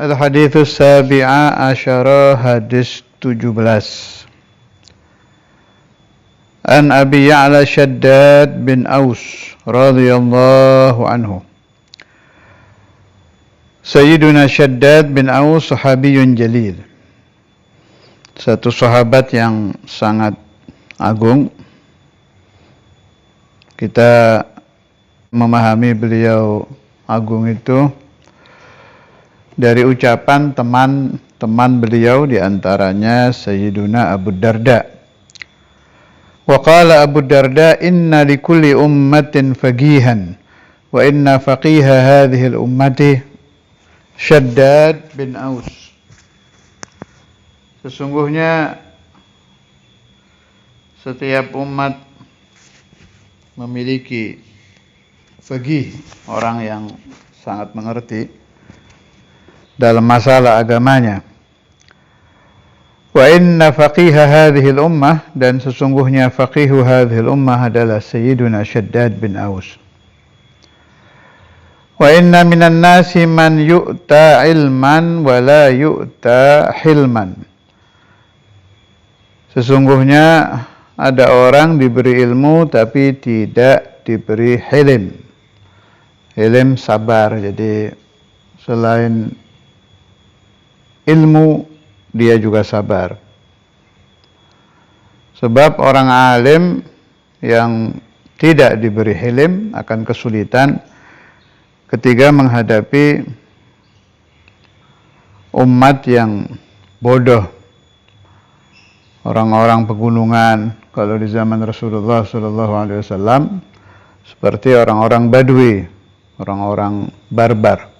Al-Hadithus Sabi'a Asyara, hadis 17. An Abi Ya'la Shaddad bin Aus radhiyallahu anhu. Sayyiduna Shaddad bin Aus sahabiyun jalil. Satu sahabat yang sangat agung. Kita memahami beliau agung itu dari ucapan teman-teman beliau, diantaranya Sayyiduna Abu Darda. Wa qala Abu Darda, inna likulli ummatin faqihan wa inna faqiha hadhihi al-ummati Shaddad bin Aus. Sesungguhnya setiap umat memiliki faqih, orang yang sangat mengerti dalam masalah agamanya. Wa inna faqiha hadhihi al-ummah, dan sesungguhnya faqihu hadhihi al-ummah adalah Sayyiduna Shaddad bin Aus. Wa inna minan nasi man yu'ta ilman wa la yu'ta hilman. Sesungguhnya ada orang diberi ilmu tapi tidak diberi hilm. Hilm sabar. Jadi selain ilmu, dia juga sabar. Sebab orang alim yang tidak diberi hilm akan kesulitan ketika menghadapi umat yang bodoh. Orang-orang pegunungan, kalau di zaman Rasulullah SAW, seperti orang-orang Badui, orang-orang barbar.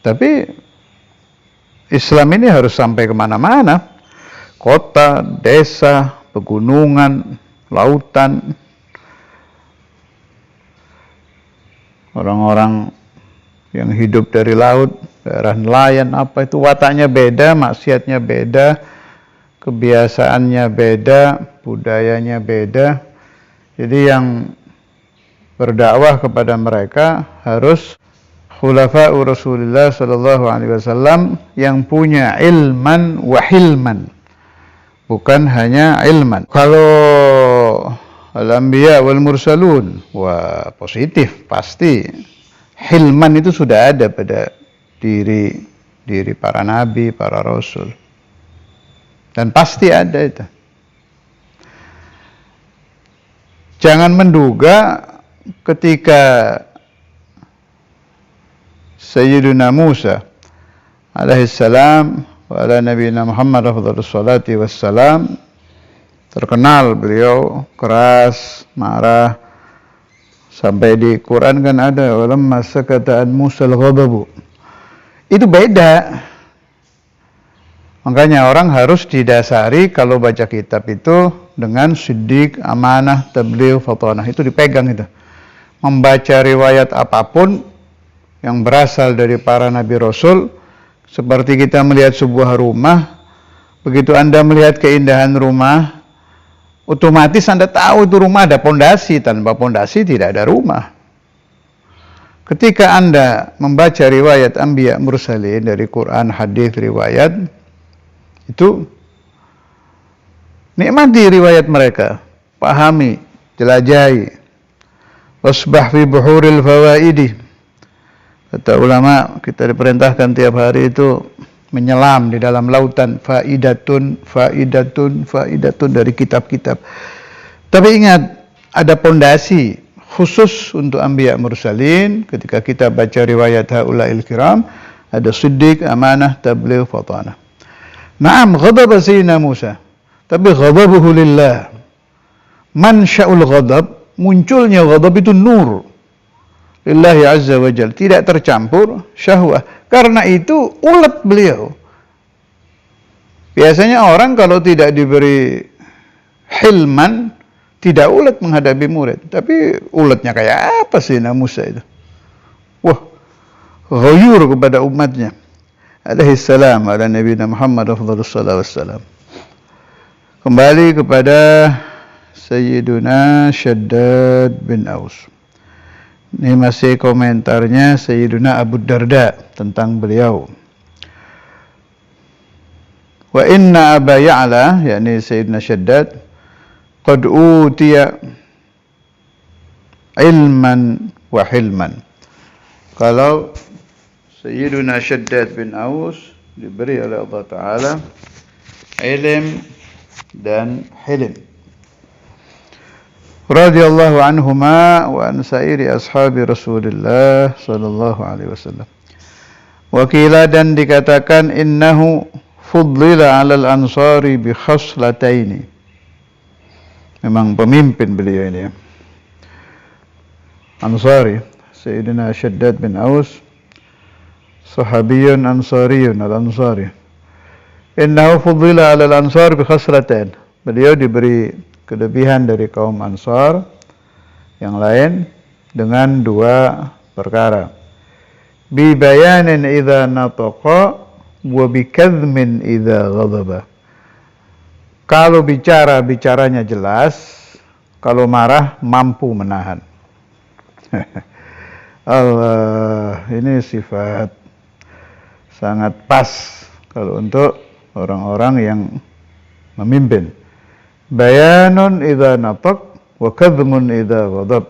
Tapi Islam ini harus sampai kemana-mana. Kota, desa, pegunungan, lautan. Orang-orang yang hidup dari laut, daerah nelayan, apa itu, wataknya beda, maksiatnya beda, kebiasaannya beda, budayanya beda. Jadi yang berdakwah kepada mereka harus khulafa'u Rasulullah sallallahu alaihi wasallam yang punya ilman wa hilman, bukan hanya ilman. Kalau al-anbiya wal mursalun, wah positif, pasti hilman itu sudah ada pada diri para nabi, para rasul, dan pasti ada itu. Jangan menduga ketika Sayyiduna Musa alaihissalam wa ala nabiyina Muhammad afdhalus salati wassalam, terkenal beliau keras, marah, sampai di Quran kan ada walamma sakata an Musa al-ghadabu. Itu beda. Makanya orang harus didasari kalau baca kitab itu dengan siddiq, amanah, tabligh, fatanah. Itu dipegang itu. Membaca riwayat apapun yang berasal dari para nabi rasul, seperti kita melihat sebuah rumah, begitu Anda melihat keindahan rumah, otomatis Anda tahu itu rumah ada pondasi. Tanpa pondasi tidak ada rumah. Ketika Anda membaca riwayat anbiya mursalin dari Quran, hadis, riwayat, itu nikmati riwayat mereka, pahami, jelajahi. Wasbah fi buhuril fawaidi. Kata ulama, kita diperintahkan tiap hari itu menyelam di dalam lautan faidatun dari kitab-kitab. Tapi ingat, ada pondasi khusus untuk anbiya mursalin. Ketika kita baca riwayat haula'il kiram, ada siddiq, amanah, tabligh, fatanah. Naam, ghadab Sayyidina Musa, tapi ghadabuhu lillah. Mansya'ul ghadab, munculnya ghadab itu nur lillahi azza wa jal, tidak tercampur syahwah. Karena itu ulet beliau. Biasanya orang kalau tidak diberi hilman, tidak ulet menghadapi murid. Tapi uletnya kayak apa sih Nabi Musa itu? Wah, ghayur kepada umatnya. Alaihi salam ala Nabi Muhammad afdhalus salatu wassalam. Kembali kepada Sayyiduna Shaddad bin Aus. Ini masih komentarnya Sayyiduna Abu Darda tentang beliau. Wa inna Aba Ya'la, yakni Sayyidina Shaddad, qad utiya ilman wa hilman. Kalau Sayyidina Shaddad bin Aus diberi oleh Allah Ta'ala ilm dan hilm. Radhiyallahu anhuma wa an sairi ashabi Rasulullah sallallahu alaihi wasallam. Wakila, dan dikatakan innahu fuddila 'alal ansari bi khaslataini. Memang pemimpin beliau ini ya. Ansari, Sayyidina Shaddad bin Aus, sahabiyun ansariyun al-ansari. Innahu fuddila 'alal ansar bi khaslatain. Beliau diberi kelebihan dari kaum Ansar yang lain dengan dua perkara. Bi bayanin idza nataqa wa bi kadhmin idza ghadaba. Kalau bicaranya jelas, kalau marah mampu menahan. Allah, ini sifat sangat pas kalau untuk orang-orang yang memimpin. Bayanun idza nataq wa kadhmun idza ghadab.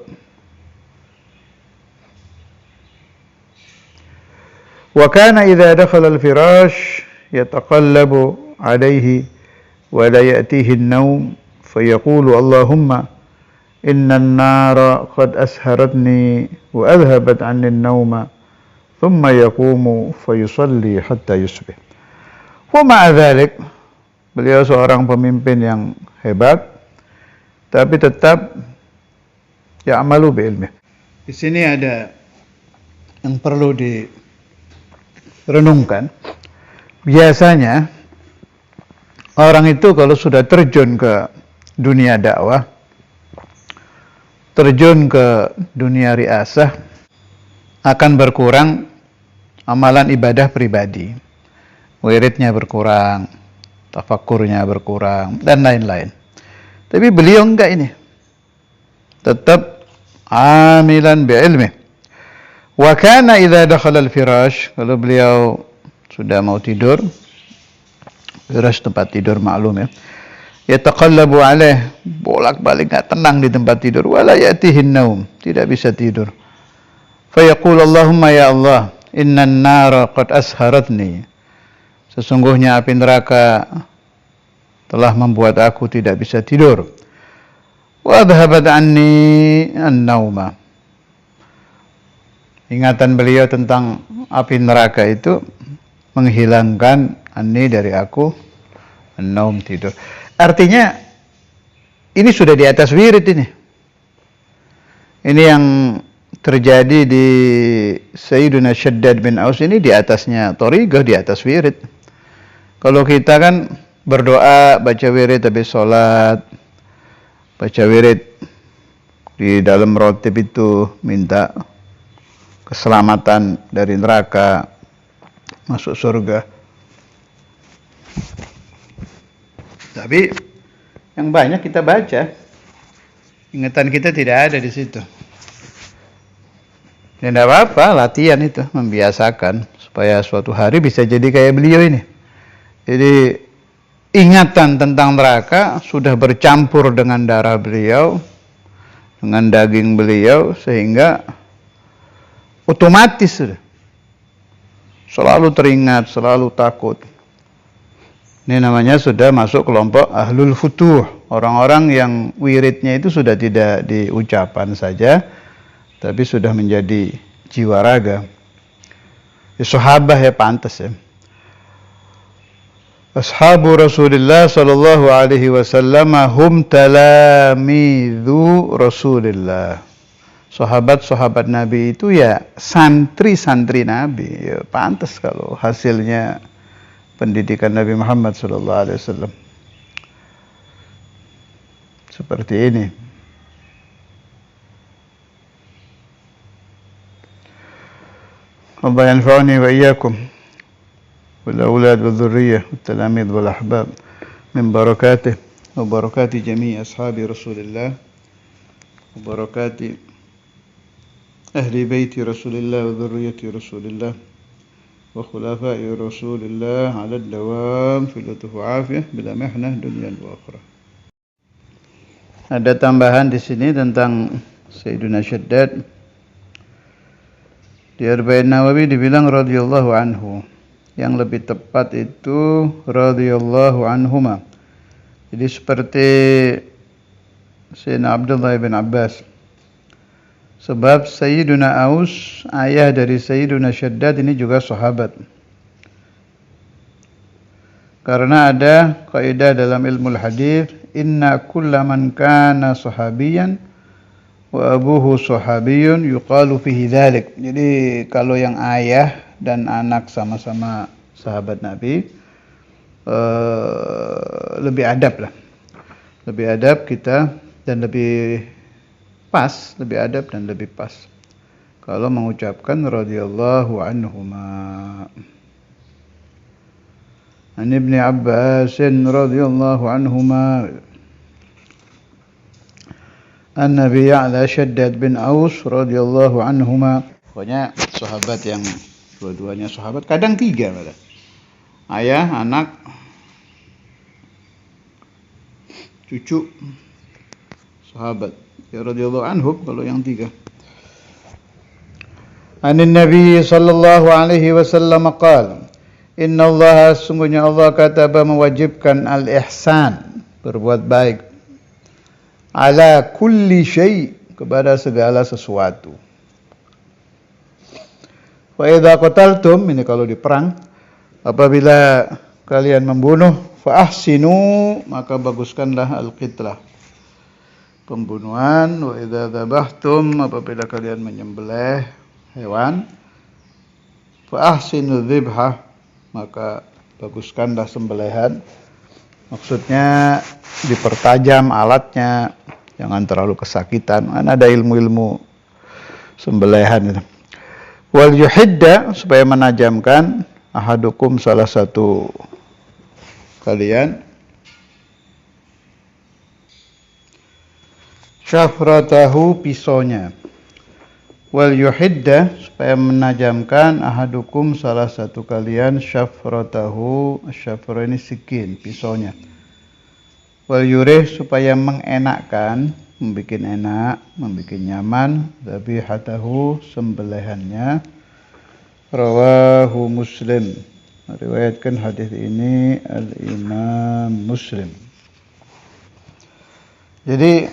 Wa kana idza dakhala al-firash yataqallabu alayhi wa la ya'tihi an-nawm fayaqulu Allahumma inna an-nara qad asharatni wa adhabat 'anni an-nawma thumma yaqumu fayusalli hatta yusbih. Wa ma'a dhalik, beliau seorang pemimpin yang hebat, tapi tetap ya'malu bi ilmi. Di sini ada yang perlu direnungkan. Biasanya orang itu kalau sudah terjun ke dunia dakwah, terjun ke dunia riasah, akan berkurang amalan ibadah pribadi. Wiridnya berkurang, tafakurnya berkurang, dan lain-lain. Tapi beliau enggak ini. Tetap amilan bi ilmi. Wa kana idza dakhala al-firash, kalau beliau sudah mau tidur, firash tempat tidur maklum ya. Yataqallabu alaih, bolak-balik enggak tenang di tempat tidur, wala ya'tihin naum, tidak bisa tidur. Fa yaqul Allahumma ya Allah, innan nara qad asharatni. Sesungguhnya api neraka telah membuat aku tidak bisa tidur. Wa adhabat anni an-nauma. Ingatan beliau tentang api neraka itu menghilangkan anni dari aku an-naum, tidur. Artinya ini sudah di atas wirid ini. Ini yang terjadi di Sayyidina Shaddad bin Aus ini di atasnya thariqah, di atas wirid. Kalau kita kan berdoa, baca wirid habis sholat, baca wirid di dalam rotib itu minta keselamatan dari neraka, masuk surga. Tapi yang banyak kita baca, ingatan kita tidak ada di situ. Ya tidak apa-apa, latihan itu, membiasakan supaya suatu hari bisa jadi kayak beliau ini. Jadi ingatan tentang neraka sudah bercampur dengan darah beliau, dengan daging beliau, sehingga otomatis sudah selalu teringat, selalu takut. Ini namanya sudah masuk kelompok ahlul futuh, orang-orang yang wiridnya itu sudah tidak di ucapan saja, tapi sudah menjadi jiwa raga. Ya, sahabat ya pantas ya. Ashabu Rasulullah sallallahu alaihi wasallam hum talamidhu Rasulillah. Sahabat-sahabat Nabi itu ya santri-santri Nabi. Ya, pantas kalau hasilnya pendidikan Nabi Muhammad sallallahu alaihi wasallam seperti ini. Allah yanfa'uni wa iyyakum والأولاد والذرية والتلاميذ والأحباب من بركاته وبركات جميع أصحاب رسول الله وبركات أهل بيت رسول الله وذرية رسول الله وخلفاء رسول الله على الدوام في لطف وعافية بلا محنة دنيا وآخرة. Ada tambahan di sini tentang Sayyiduna Syaddad. Di Arba'in Nawawi dibilang radhiyallahu anhu. Yang lebih tepat itu radhiyallahu anhuma. Jadi seperti Sayyidina Abdullah bin Abbas. Sebab Sayyiduna Aus, ayah dari Sayyiduna Syaddad ini juga sahabat. Karena ada kaidah dalam ilmu hadis, inna kulla man kana sahabiyan wa abuhu sahabiyun yuqalu fihi dzalik. Jadi kalau yang ayah dan anak sama-sama sahabat Nabi, lebih adab lah. Lebih adab kita dan lebih pas, lebih adab dan lebih pas kalau mengucapkan radhiyallahu anhuma. An Ibnu Abbas radhiyallahu anhuma An-Nabi ala Syaddad bin Aus radhiyallahu anhuma. Pokoknya sahabat yang dua-duanya sahabat, kadang tiga malah. Ayah, anak, cucu sahabat. Ya radhiyallahu anhum kalau yang tiga. Anin Nabi sallallahu alaihi wasallam qala, inna Allah, sungguhnya Allah kataba mewajibkan al-ihsan, berbuat baik, ala kulli syai, kepada segala sesuatu. Wa idza qataltum, ini kalau di perang, apabila kalian membunuh, fa ahsinu, maka baguskanlah al-qitlah, pembunuhan. Wa idza dzabhtum, apabila kalian menyembelih hewan, fa ahsinu dzibha, maka baguskanlah sembelihan. Maksudnya dipertajam alatnya, jangan terlalu kesakitan. Kan ada ilmu-ilmu sembelihan itu. Wal yuhidda, supaya menajamkan, ahadukum, salah satu kalian, syafratahu, pisaunya. Wal yuhidda, supaya menajamkan, ahadukum, salah satu kalian, syafratahu, syafra ini sikin, pisaunya. Wal yurih, supaya mengenakkan, membuat enak, membuat nyaman, dzabihatahu, sembelihannya. Rawahu Muslim, meriwayatkan hadis ini Al-Imam Muslim. Jadi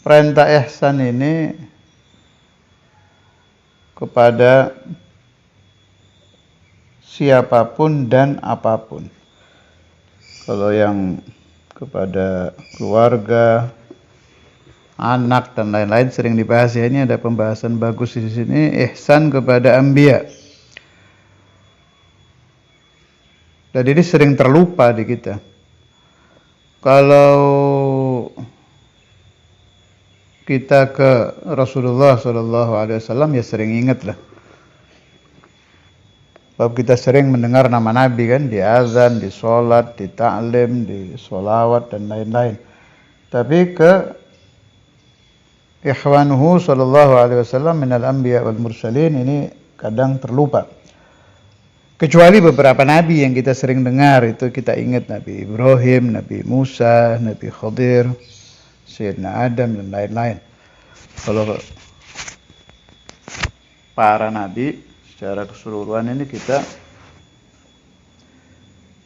perintah ihsan ini kepada siapapun dan apapun. Kalau yang kepada keluarga, anak dan lain-lain sering dibahas ya. Ini ada pembahasan bagus di sini, ihsan kepada anbiya. Dan ini sering terlupa di kita. Kalau kita ke Rasulullah SAW ya sering ingat lah. Sebab kita sering mendengar nama Nabi kan, di azan, di sholat, di ta'lim, di sholawat dan lain-lain. Tapi ke ikhwanuhu SAW minal anbiya wal mursalin ini kadang terlupa. Kecuali beberapa nabi yang kita sering dengar, itu kita ingat, Nabi Ibrahim, Nabi Musa, Nabi Khadir, Sayyidina Adam dan lain-lain. Kalau para nabi secara keseluruhan ini kita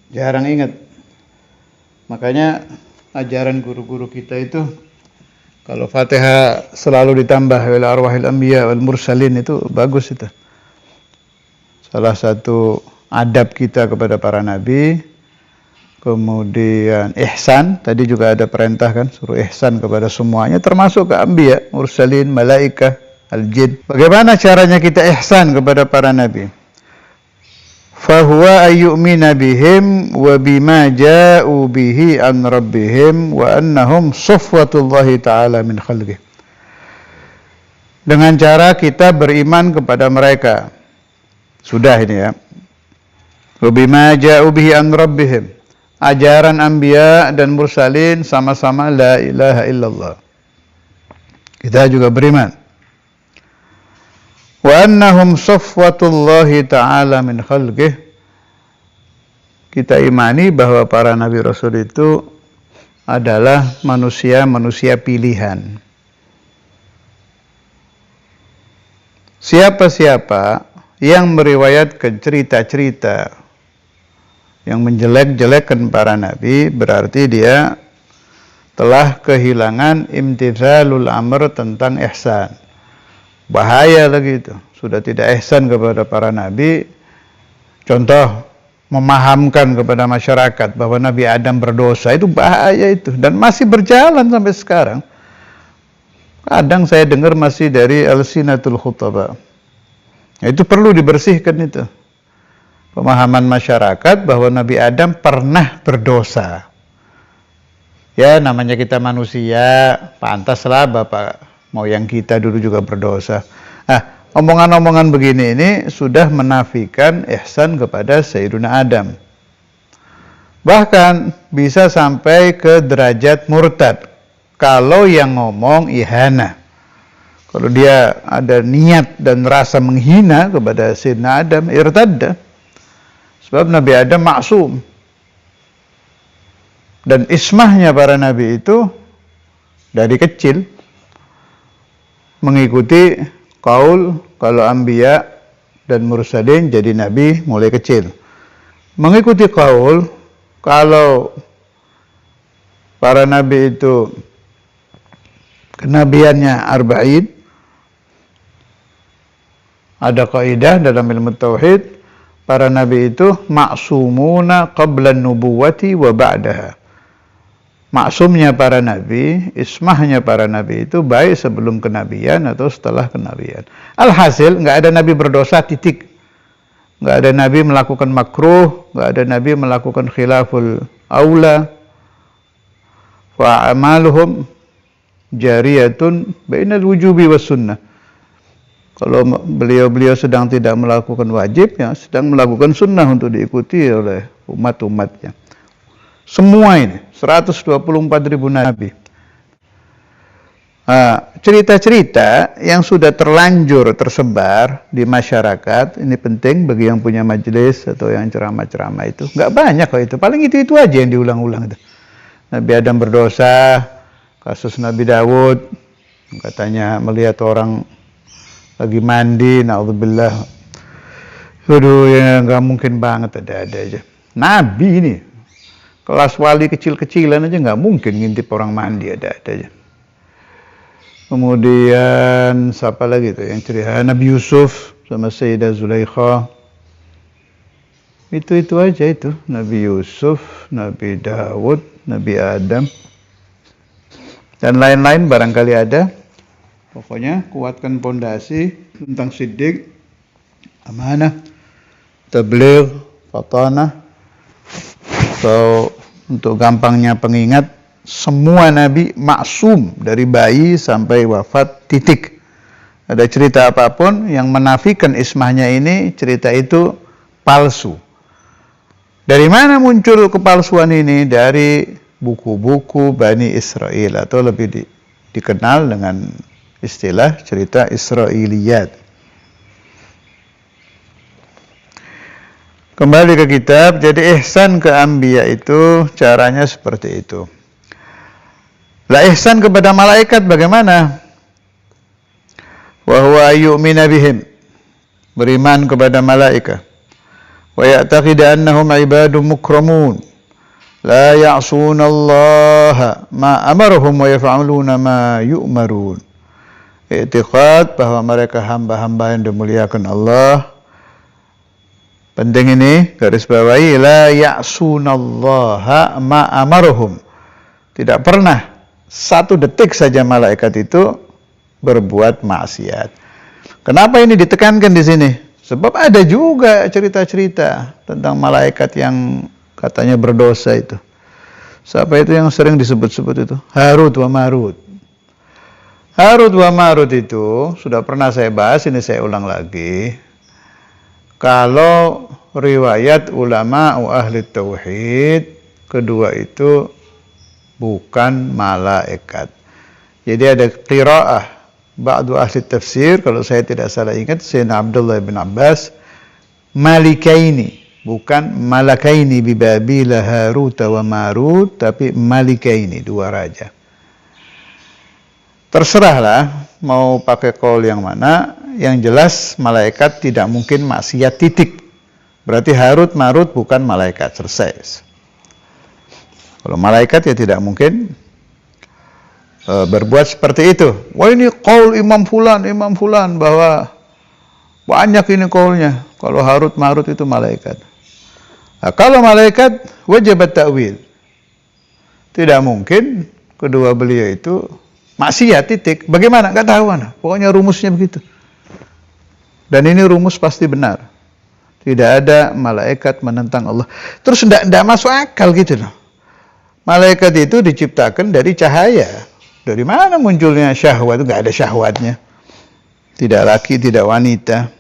jarang ingat. Makanya ajaran guru-guru kita itu, kalau Fatihah selalu ditambah ila arwahil anbiya wal mursalin, itu bagus itu. Salah satu adab kita kepada para nabi. Kemudian ihsan, tadi juga ada perintah kan, suruh ihsan kepada semuanya, termasuk ke anbiya, mursalin, malaikah, al-jin. Bagaimana caranya kita ihsan kepada para nabi? Fahuwa ayyumina bihim wa bima ja'u bihi an rabbihim wa annahum safwatullahi ta'ala min khalqih. Dengan cara kita beriman kepada mereka. Sudah ini ya. Wa bima ja'u bihi an rabbihim. Ajaran anbiya dan mursalin sama-sama la ilaha illallah. Kita juga beriman. Wa annahum safwatullahi ta'ala min khalqih. Kita imani bahwa para nabi rasul itu adalah manusia-manusia pilihan. Siapa-siapa yang meriwayatkan cerita-cerita yang menjelek-jelekkan para nabi, berarti dia telah kehilangan imtithalul amr tentang ihsan. Bahaya lagi itu. Sudah tidak ihsan kepada para nabi. Contoh, memahamkan kepada masyarakat bahwa Nabi Adam berdosa, itu bahaya itu. Dan masih berjalan sampai sekarang. Kadang saya dengar masih dari Al-Sinatul Khutaba. Itu perlu dibersihkan itu. Pemahaman masyarakat bahwa Nabi Adam pernah berdosa. Ya, namanya kita manusia, pantaslah bapak moyang kita dulu juga berdosa. Nah, omongan-omongan begini ini sudah menafikan ihsan kepada Sayyiduna Adam. Bahkan bisa sampai ke derajat murtad. Kalau yang ngomong ihana. Kalau dia ada niat dan rasa menghina kepada Sayyidina Adam, irtadda. Sebab Nabi Adam maksum. Dan ismahnya para nabi itu dari kecil mengikuti qaul kalau anbiya dan mursalin jadi nabi mulai kecil. Mengikuti qaul kalau para nabi itu kenabiannya arba'in. Ada kaidah dalam ilmu tauhid, para nabi itu maksumuna qabla nubuwati wa ba'daha. Maksumnya para nabi, ismahnya para nabi itu baik sebelum kenabian atau setelah kenabian. Alhasil, nggak ada nabi berdosa, titik. Nggak ada nabi melakukan makruh, nggak ada nabi melakukan khilaful aula. Wa amaluhum jariyatun bainal wujubi was sunnah. Kalau beliau-beliau sedang tidak melakukan wajib, ya sedang melakukan sunnah untuk diikuti oleh umat-umatnya. Semua ini 124.000 nabi. Cerita-cerita yang sudah terlanjur tersebar di masyarakat, ini penting bagi yang punya majelis atau yang ceramah-ceramah itu. Nggak banyak kok itu, paling itu aja yang diulang-ulang itu. Nabi Adam berdosa, kasus Nabi Daud, katanya melihat orang lagi mandi, na'udzubillah. Aduh, ya nggak mungkin banget, ada-ada aja. Nabi ini. Kelas wali kecil-kecilan aja nggak mungkin ngintip orang mandi, ada-ada aja. Kemudian siapa lagi tuh yang cerita Nabi Yusuf sama Sayyidah Zulaikha. Itu aja itu. Nabi Yusuf, Nabi Daud, Nabi Adam. Dan lain-lain barangkali ada. Pokoknya kuatkan pondasi tentang siddiq, amanah, tabligh, fatanah. So, untuk gampangnya pengingat, semua nabi maksum dari bayi sampai wafat, titik. Ada cerita apapun yang menafikan ismahnya ini, cerita itu palsu. Dari mana muncul kepalsuan ini? Dari buku-buku Bani Israel atau lebih dikenal dengan istilah cerita Israiliyat. Kembali ke kitab, jadi ihsan ke anbiya itu caranya seperti itu. Lah ihsan kepada malaikat bagaimana? Wa huwa yu'mina bihim, beriman kepada malaikat. Wa ya'taqida annahum ibadun mukramun, la ya'suna Allah ma amarahum wa yaf'aluna ma yu'marun. I'tiqad bahwa mereka hamba-hamba yang dimuliakan Allah. Penting ini, garis bawahi, la ya'sunallaha ma amaruhum. Tidak pernah satu detik saja malaikat itu berbuat maksiat. Kenapa ini ditekankan di sini? Sebab ada juga cerita-cerita tentang malaikat yang katanya berdosa itu. Siapa itu yang sering disebut-sebut itu? Harut wa Marut. Harut wa Marut itu sudah pernah saya bahas, ini saya ulang lagi. Kalau riwayat ulama ahli tauhid, kedua itu bukan malaikat. Jadi ada qiraah ba'du ahli tafsir, kalau saya tidak salah ingat, Sayyidina Abdullah bin Abbas, malikaini, bukan malakaini bi Babila Harut wa Marut, tapi malikaini, dua raja. Terserahlah mau pakai qaul yang mana, yang jelas malaikat tidak mungkin maksiat, titik. Berarti Harut Marut bukan malaikat, selesai. Kalau malaikat ya tidak mungkin berbuat seperti itu. Wah, ini qaul Imam Fulan bahwa banyak ini qaulnya. Kalau Harut Marut itu malaikat. Nah, kalau malaikat wajib ta'wil. Tidak mungkin kedua beliau itu maksiat, titik. Bagaimana? Enggak tahu mana. Pokoknya rumusnya begitu. Dan ini rumus pasti benar. Tidak ada malaikat menentang Allah. Terus enggak masuk akal gitu loh. Malaikat itu diciptakan dari cahaya. Dari mana munculnya syahwat? Itu enggak ada syahwatnya. Tidak laki, tidak wanita.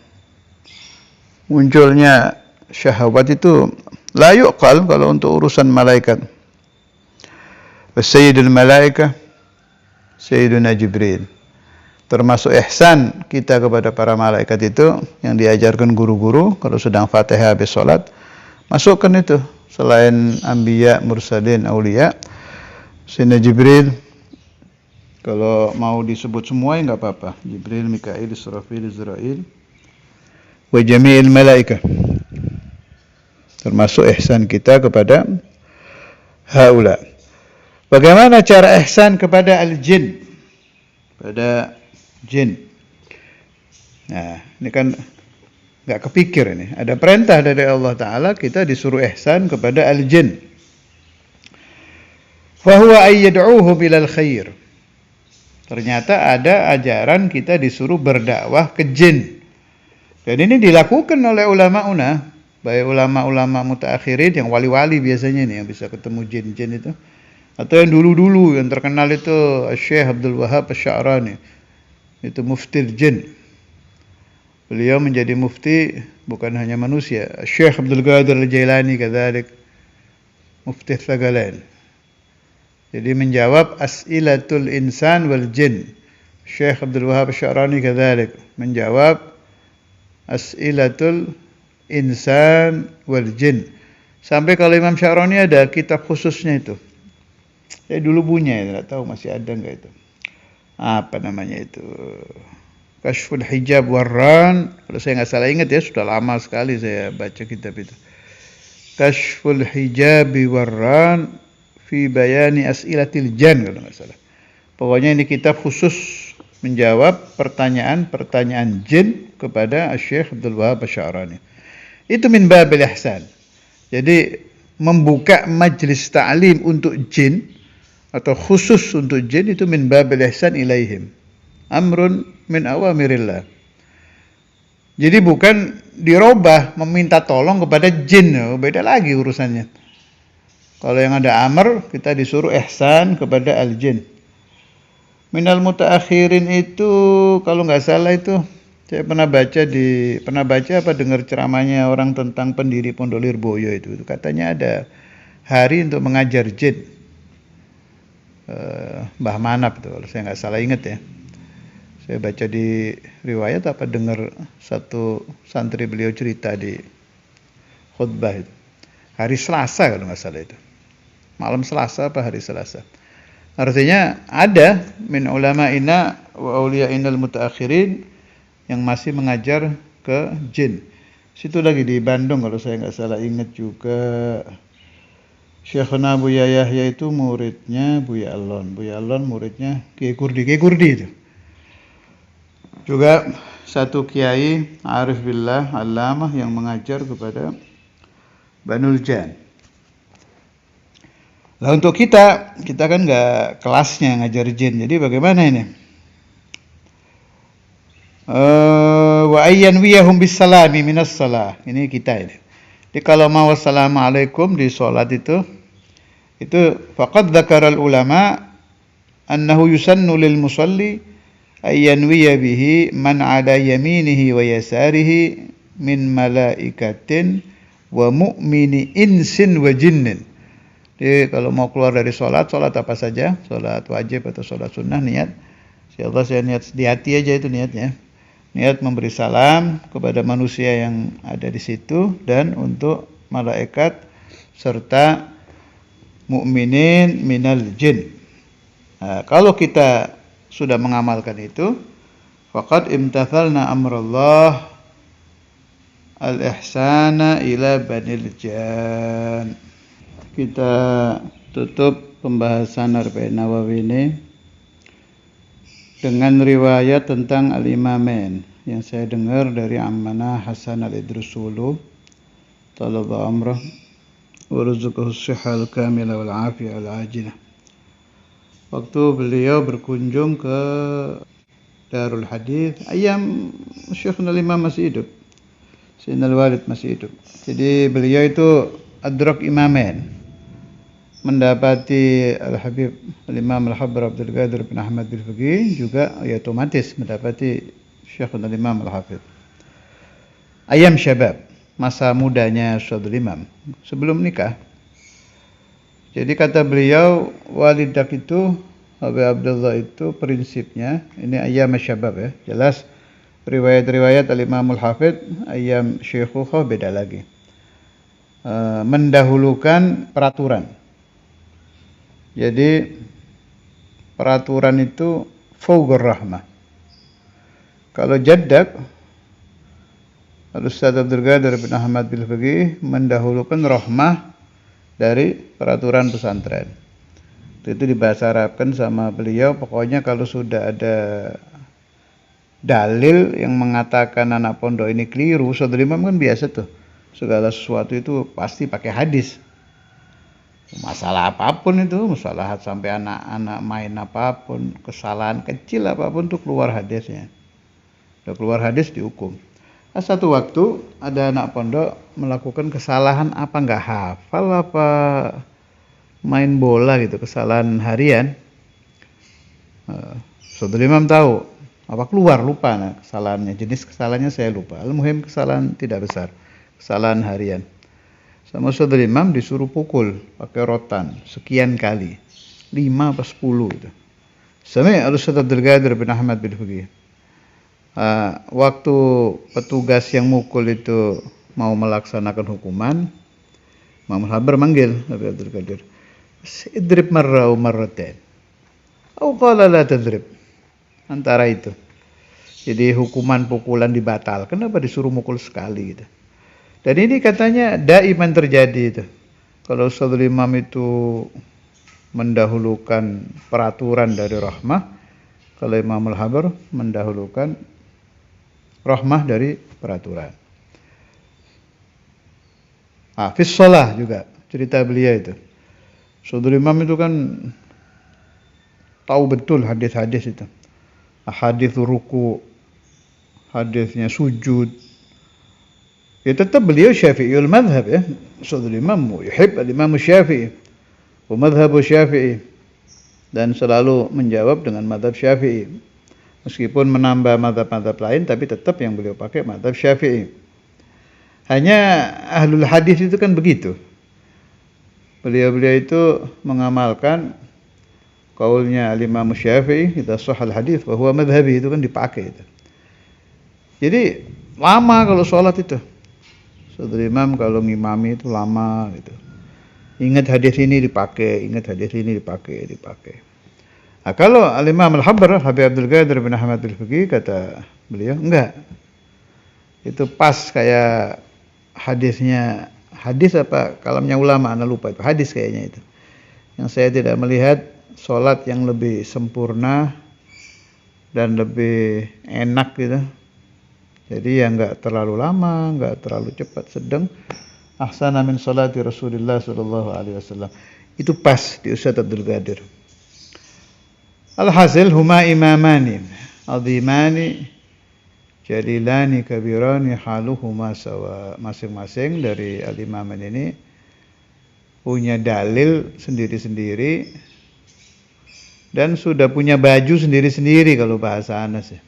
Munculnya syahwat itu la yuqal kalau untuk urusan malaikat. Sayyidul malaikah Sayyiduna Jibril. Termasuk ihsan kita kepada para malaikat itu yang diajarkan guru-guru kalau sedang Fatihah habis salat, masukkan itu. Selain anbiya, mursalin, aulia, Sayyidina Jibril, kalau mau disebut semua ya enggak apa-apa. Jibril, Mikail, Israfil, Israil, wa jami'il malaikah. Termasuk ihsan kita kepada haula. Bagaimana cara ihsan kepada al-jin? Pada jin. Nah, ini kan enggak kepikir ini. Ada perintah dari Allah Ta'ala, kita disuruh ihsan kepada al-jin. Fahuwa ayyad'uhu bilal khair. Ternyata ada ajaran kita disuruh berdakwah ke jin. Dan ini dilakukan oleh ulama-una, baik ulama-ulama mutaakhirin, yang wali-wali biasanya nih, yang bisa ketemu jin-jin itu. Atau yang dulu-dulu, yang terkenal itu Syekh Abdul Wahab Asy-Sya'rani. Itu mufti jin. Beliau menjadi mufti bukan hanya manusia. Syekh Abdul Qadir Al-Jailani kadzalik mufti Thaqalain. Jadi menjawab as'ilatul insan wal jin. Syekh Abdul Wahab Asy-Sya'rani kadzalik menjawab as'ilatul insan wal jin. Sampai kalau Imam Sya'rani ada kitab khususnya itu. Saya dulu punya, tidak tahu masih ada enggak itu. Apa namanya itu? Kashful Hijab Warran. Kalau saya nggak salah ingat ya, sudah lama sekali saya baca kitab itu. Kashful Hijab Warran fi bayani as'ilatil jan, kalau nggak salah. Pokoknya ini kitab khusus menjawab pertanyaan-pertanyaan jin kepada Syekh Abdul Wahab Asy-Sya'rani. Itu min babil ihsan. Jadi membuka majlis ta'lim untuk jin atau khusus untuk jin itu min babil ihsan ilaihim. Amrun min awamirillah. Jadi bukan dirubah meminta tolong kepada jin, beda lagi urusannya. Kalau yang ada amr, kita disuruh ihsan kepada al-jin. Minal mutaakhirin itu kalau nggak salah itu saya pernah baca apa dengar ceramahnya orang tentang pendiri Pondok Lirboyo itu katanya ada hari untuk mengajar jin. Mbah Manap itu kalau saya nggak salah ingat ya. Saya baca di riwayat apa dengar satu santri beliau cerita di khutbah itu. Hari Selasa kalau nggak salah itu. Malam Selasa apa hari Selasa. Artinya ada min ulama'ina wa awliya'inal mutaakhirin yang masih mengajar ke jin. Situ lagi di Bandung kalau saya nggak salah ingat juga. Syekhna Buya Yahya itu muridnya Buya Alon. Buya Alon muridnya Kiai Kurdi itu. Juga satu kiai arif billah alamah yang mengajar kepada Banul Jan. Lah untuk kita kan nggak kelasnya ngajar jin. Jadi bagaimana ini? Wa ayyan wiyahum bisalami minas salah. Ini kita ini. Jadi kalau mau assalamualaikum di salat itu faqad dzakaral ulama annahu yusannu lil musalli ayyan wiya bihi man ada yaminihi wa yasarihi min malaikatin wa mu'mini insin wa jinnin. Jadi kalau mau keluar dari sholat apa saja, sholat wajib atau sholat sunnah niat. Ya Allah, saya niat di hati aja itu niatnya. Niat memberi salam kepada manusia yang ada di situ dan untuk malaikat serta mukminin minal jin. Nah, kalau kita sudah mengamalkan itu, faqad imtathalna amrullah al-ihsana ila banil jan. Kita tutup pembahasan Arba'in Nawawi ini dengan riwayat tentang al-imamain yang saya dengar dari Ammana Hasan al-Idrusulu talaba amrah wa rizqahu as-sihhah al-kamilah wal afiyah al-ajilah. Waktu beliau berkunjung ke Darul Hadis ayam Syekhul Imam masih hidup, Sayyidina Al-Walid masih hidup. Jadi beliau itu adrak imamain, mendapati Al-Habib Al-Imam Al-Habr Abdul Qadir bin Ahmad Bil-Faqih, juga ya otomatis mendapati Syekhul Imam Al-Hafidh. Ayam syabab, masa mudanya Syekh Imam sebelum nikah. Jadi kata beliau, walidak itu Habib Abdullah itu prinsipnya ini ayam syabab ya. Jelas riwayat-riwayat Al-Imam Al-Hafidh ayam syekhukhah beda lagi. Mendahulukan peraturan. Jadi peraturan itu fawqur rahmah. Kalau jaddak Al-Ustaz Abdul Qadir bin Ahmad Bil-Faqih mendahulukan rahmah dari peraturan pesantren. Itu dibahasa Arabkan sama beliau, pokoknya kalau sudah ada dalil yang mengatakan anak pondok ini keliru, Saudara Imam kan biasa tuh, segala sesuatu itu pasti pakai hadis. Masalah apapun itu, masalah sampai anak-anak main apapun, kesalahan kecil apapun tuh keluar hadisnya. Udah keluar hadis dihukum. Nah, satu waktu ada anak pondok melakukan kesalahan apa nggak hafal apa main bola gitu, kesalahan harian. Saudara Imam tahu apa keluar lupa kesalahannya, jenis kesalahannya saya lupa. Al-muhim kesalahan tidak besar, kesalahan harian. Sama Saudara Imam disuruh pukul pakai rotan sekian kali, 5 atau 10 itu. Sampai Al-Ustaz Abdul Qadir bin Ahmad Bil-Faqih. Waktu petugas yang mukul itu mau melaksanakan hukuman, Imam Al-Habr manggil Habib Abdul Qadir, idrib marra wa marratain atau qala la tadrib, antara itu. Jadi hukuman pukulan dibatalkan, kenapa disuruh mukul sekali gitu. Dan ini katanya daiman terjadi itu. Kalau Saudara Imam itu mendahulukan peraturan dari rahmah, kalau Imam Al-Habr mendahulukan rahmah dari peraturan. Fis shalah juga cerita beliau itu. Saudara Imam itu kan tahu betul hadis-hadis itu. Hadis ruku, hadisnya sujud. Ya tetap beliau Syafi'iyul madhab ya. Saudara Imam yuhib al-Imam Syafi'i wa madhabu Syafi'i, dan selalu menjawab dengan madhab Syafi'i. Meskipun menambah madhab-madhab lain, tapi tetap yang beliau pakai madhab Syafi'i. Hanya ahlul hadis itu kan begitu. Beliau-beliau itu mengamalkan kaulnya al-Imam Syafi'i, idza shahhal hadis wa huwa madhhabi, itu kan dipakai itu. Jadi lama kalau sholat itu. Saudara Imam kalau ngimami itu lama gitu. Ingat hadis ini dipakai, ingat hadis ini dipakai. Nah, kalau Al-Imam Al-Habr, Habib Abdul Qadir bin Ahmad Bil-Faqih, kata beliau, enggak. Itu pas kayak hadisnya, hadis apa kalamnya ulama, ana lupa itu, hadis kayaknya itu. Yang saya tidak melihat sholat yang lebih sempurna dan lebih enak gitu. Jadi ya enggak terlalu lama, enggak terlalu cepat, sedang. Ahsana min salati Rasulullah sallallahu alaihi wasallam. Itu pas di Ustaz Abdul Qadir. Alhasil huma imamani azimani jalilani kabirani haluhuma sawa. Masing-masing dari al-imaman ini punya dalil sendiri-sendiri dan sudah punya baju sendiri-sendiri kalau bahasa Anas ya.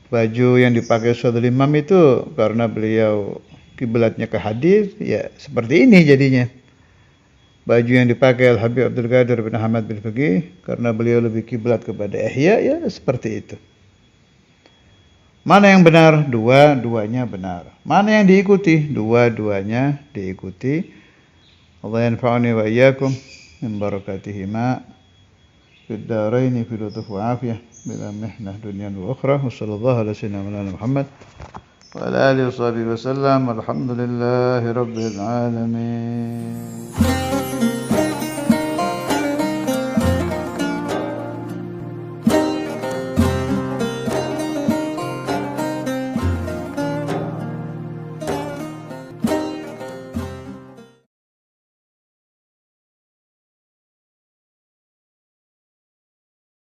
Baju yang dipakai Saudara Imam itu karena beliau kiblatnya ke hadis, ya seperti ini jadinya. baju yang dipakai Al-Habib Abdul Qadir bin Ahmad bin Faqih karena beliau lebih kiblat kepada ihya, ya seperti itu. Mana yang benar? Dua-duanya benar. Mana yang diikuti? Dua-duanya diikuti. Allah yanfa'uni wa iyyakum min barakatihima fid dharaini fi lutuf wa afiyah bila mihnah dunya wa ukhra. Wassallallahu ala sayyidina Muhammad wa ala alihi wa sahbihi wa sallam. Alhamdulillahi rabbil alamin.